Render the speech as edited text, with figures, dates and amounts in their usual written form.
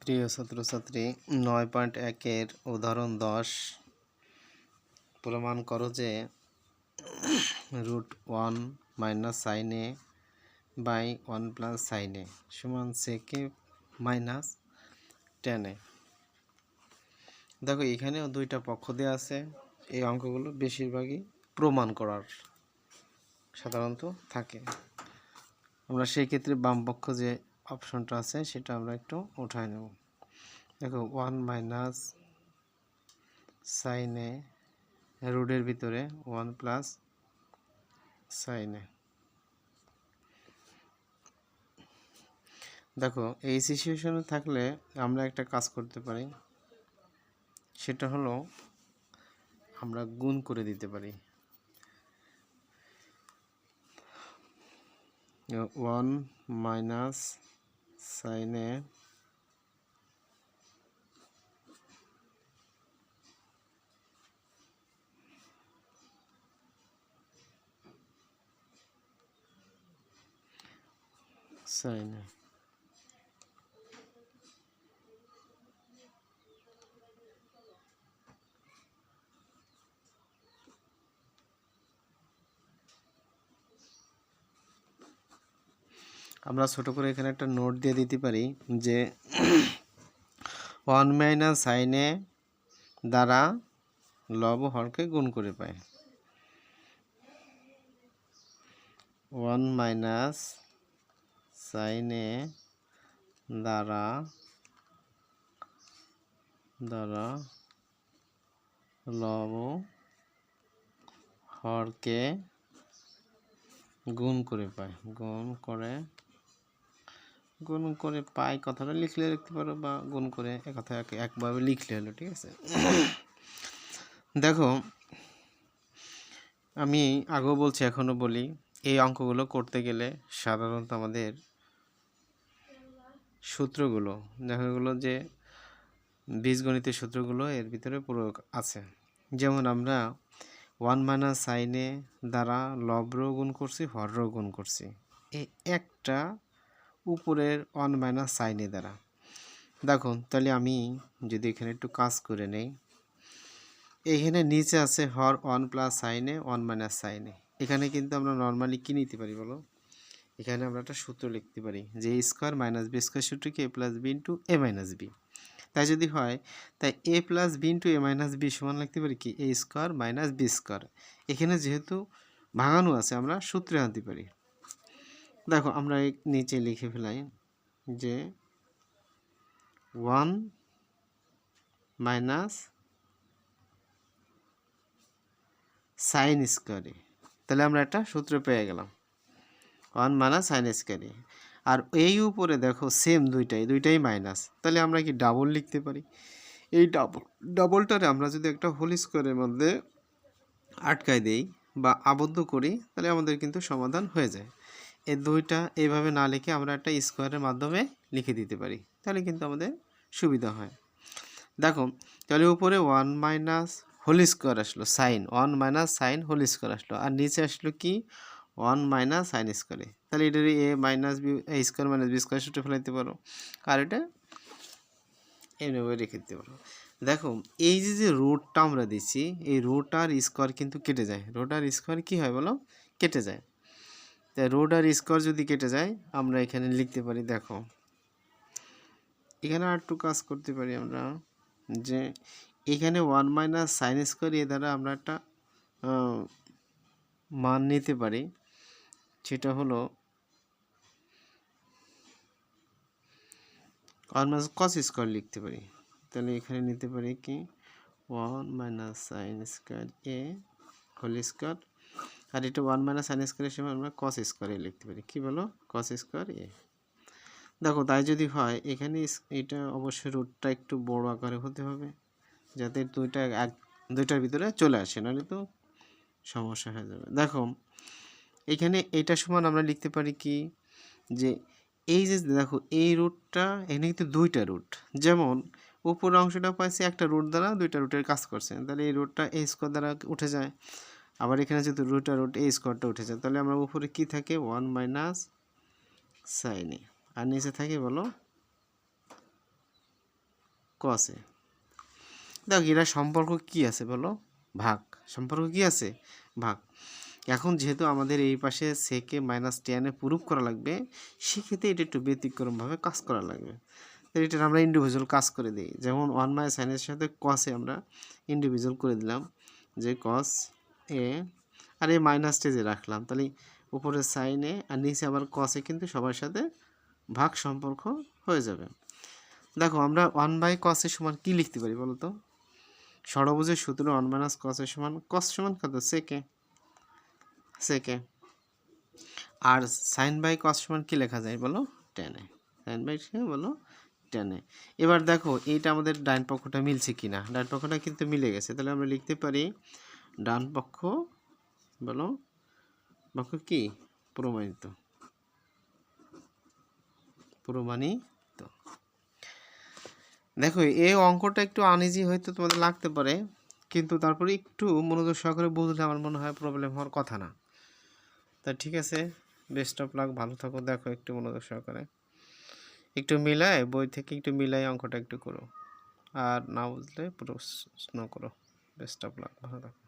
প্রিয় ছাত্রছাত্রী ৯.১-এর উদাহরণ ১০ প্রমাণ করো যে √1 minus sine A by 1 plus sine A সমান সেক এ মাইনাস টেন এ। দেখো এখানেও দুইটা পক্ষ দেওয়া আছে। এই অঙ্কগুলো বেশিরভাগই প্রমাণ করার সাধারণত থাকে। আমরা সেই ক্ষেত্রে বাম পক্ষ যে অপশনটা আছে সেটা আমরা একটু উঠাই নেব। দেখো 1 মাইনাস সাইন এ রুটের ভিতরে 1 প্লাস সাইন এ। দেখো এই সিচুয়েশনে থাকলে আমরা একটা কাজ করতে পারি, সেটা হলো আমরা গুণ করে দিতে পারি। 1 মাইনাস সাইন এ সাইন এ। আমরা ছোট করে এখানে একটা নোট দিয়ে দিতে পারি যে 1 মাইনাস সাইন এ দ্বারা লব হরকে গুণ করে পাই। 1 মাইনাস সাইন এ দ্বারা লব হরকে গুণ করে পাই। গুণ করে পাই কথাটা লিখলে লিখতে পারো, বা গুণ করে কথা একভাবে লিখলে হলো, ঠিক আছে। দেখো আমি আগেও বলছি এখনও বলি, এই অঙ্কগুলো করতে গেলে সাধারণত আমাদের সূত্রগুলো দেখা গেলো যে বীজগণিতের সূত্রগুলো এর ভিতরে প্রয়োগ আছে। যেমন আমরা 1 মাইনাস সাইন এ দ্বারা লবরও গুণ করছি, হরও গুণ করছি, এই একটা উপরের 1 মাইনাস সাইন এ দ্বারা। দেখুন তাহলে আমি যদি এখানে একটু কাজ করে নেই, এখানে নিচে আছে হর 1 প্লাস সাইন এ 1 মাইনাস সাইন এ। এখানে কিন্তু আমরা নর্মালি কী নিতে পারি বলো, এখানে আমরা একটা সূত্র লিখতে পারি যে এ স্কোয়ার মাইনাস বি স্কোয়ার সূত্রকে এ প্লাস বি ইন্টু এ মাইনাস বি। তাই যদি হয় তাই এ প্লাস বি ইন্টু এ মাইনাস বি সমান লিখতে পারি কি এ স্কোয়ার মাইনাস বি স্কোয়ার। এখানে যেহেতু ভাঙানো আছে আমরা সূত্রে আনতে পারি। দেখো আমরা নিচে লিখে ফেলাই যে 1 মাইনাস সাইন স্কোয়ারে, তাহলে আমরা একটা সূত্র পেয়ে গেলাম 1 মাইনাস সাইন স্কোয়ারে। আর এই উপরে দেখো সেম দুইটাই মাইনাস, তাহলে আমরা কি ডাবল লিখতে পারি। এই ডাবলটারে আমরা যদি একটা হোল স্কোয়ারের মধ্যে আটকায় দেই বা আবদ্ধ করি, তাহলে আমাদের কিন্তু সমাধান হয়ে যায়। এই দুইটা এইভাবে না লিখে আমরা একটা স্কোয়ারের মাধ্যমে লিখে দিতে পারি, তাহলে কিন্তু আমাদের সুবিধা হয়। দেখো তাহলে উপরে 1 মাইনাস হোল স্কোয়ার আসলো sine, 1 minus sine whole square আসলো, আর নিচে আসলো কি 1 মাইনাস সাইন স্কোয়ারে। তাহলে এটার এ minus B A square minus B square সূত্রে ফেলাইতে পারো, আর এটা এইভাবে রেখে দিতে পারো। দেখো এই যে রুটটা আমরা দিচ্ছি, এই রুট আর স্কোয়ার কিন্তু কেটে যায়। রুট আর স্কোয়ার কী হয় বলো, কেটে যায়। তাই রুট আর স্কোয়ার যদি কেটে যায় আমরা এখানে লিখতে পারি, দেখো এখানে আর একটু কাজ করতে পারি আমরা, যে এখানে 1 মাইনাস সাইন স্কোয়ার এ দ্বারা আমরা একটা মান নিতে পারি, সেটা হলো 1 মাইনাস কস স্কোয়ার লিখতে পারি। তাহলে এখানে নিতে পারি কি 1 মাইনাস সাইন স্কোয়ার এ হোল স্কোয়ার, আর এটা 1 মাইনাস সাইন স্কোয়ারের সময় আমরা কস স্কোয়ার এ লিখতে পারি। কি বলো, কস স্কোয়ার এ। দেখো তাই যদি হয় এখানে এটা অবশ্যই রুটটা একটু বড় আকারে হতে হবে, যাতে দুইটার ভিতরে চলে আসে, নাহলে তো সমস্যা হয়ে যাবে। দেখো এখানে এটা সমান আমরা লিখতে পারি কি, যে এই যে দেখো এই রুটটা, এখানে কিন্তু দুইটা রুট, যেমন উপরের অংশটা পাইছে একটা রুট দ্বারা দুইটা রুটের কাজ করছে, তাহলে এই রুটটা এ স্কোয়ার দ্বারা উঠে যায়। আবার এখানে যেহেতু রুট এ স্কোয়ারটা উঠে যায়, তাহলে আমরা উপরে কি থাকে 1 মাইনাস সাইন এ, আর নিচে থাকে বলো cos a। দেখো এরা সম্পর্ক কি আছে বলো, ভাগ। সম্পর্ক কি আছে, ভাগ। এখন যেহেতু আমাদের এই পাশে সেকে মাইনাস টেনে প্রুফ করা লাগবে, সেক্ষেত্রে এটা একটু ব্যতিক্রমভাবে কাজ করা লাগবে। তো এটার আমরা ইন্ডিভিজুয়াল কাজ করে দিই, যেমন 1 মাইনাস সাইনের সাথে কসে আমরা ইন্ডিভিজুয়াল করে দিলাম, যে কস এ আর এই মাইনাসটা যে রাখলাম, তাহলে উপরে সাইনে আর নিচে আবার কসে কিন্তু সবার সাথে ভাগ সম্পর্ক হয়ে যাবে। দেখো আমরা 1 বাই কসের সমান কী লিখতে পারি বলো তো? ষড়ভুজের সূত্র 1 মাইনাস কসের সমান কস সমান কত, সেকে। আর সাইন বাই কস সমান কী লেখা যায় বলো, টেনে। সাইন বাই বলো টেনে। এবার দেখো এইটা আমাদের ডান পক্ষটা মিলছে কি না, ডান পক্ষটা কিন্তু মিলে গেছে। তাহলে আমরা লিখতে পারি ডান পক্ষ বলো পক্ষ কি, প্রমাণিত। প্রমাণিত। দেখো এই অঙ্কটা একটু আনইজি হয়তো তোমাদের লাগতে পারে, কিন্তু তারপরে একটু মনোযোগ সহকারে বুঝলে আমার মনে হয় প্রবলেম হওয়ার কথা না। তা ঠিক আছে, বেস্ট অফ লাক, ভালো থাকো। দেখো একটু মনোযোগ সহকারে, একটু মিলায় বই থেকে একটু মিলাই অঙ্কটা একটু করো, আর না বুঝলে প্রশ্ন করো। বেস্ট অফ লাক, ভালো থাকো।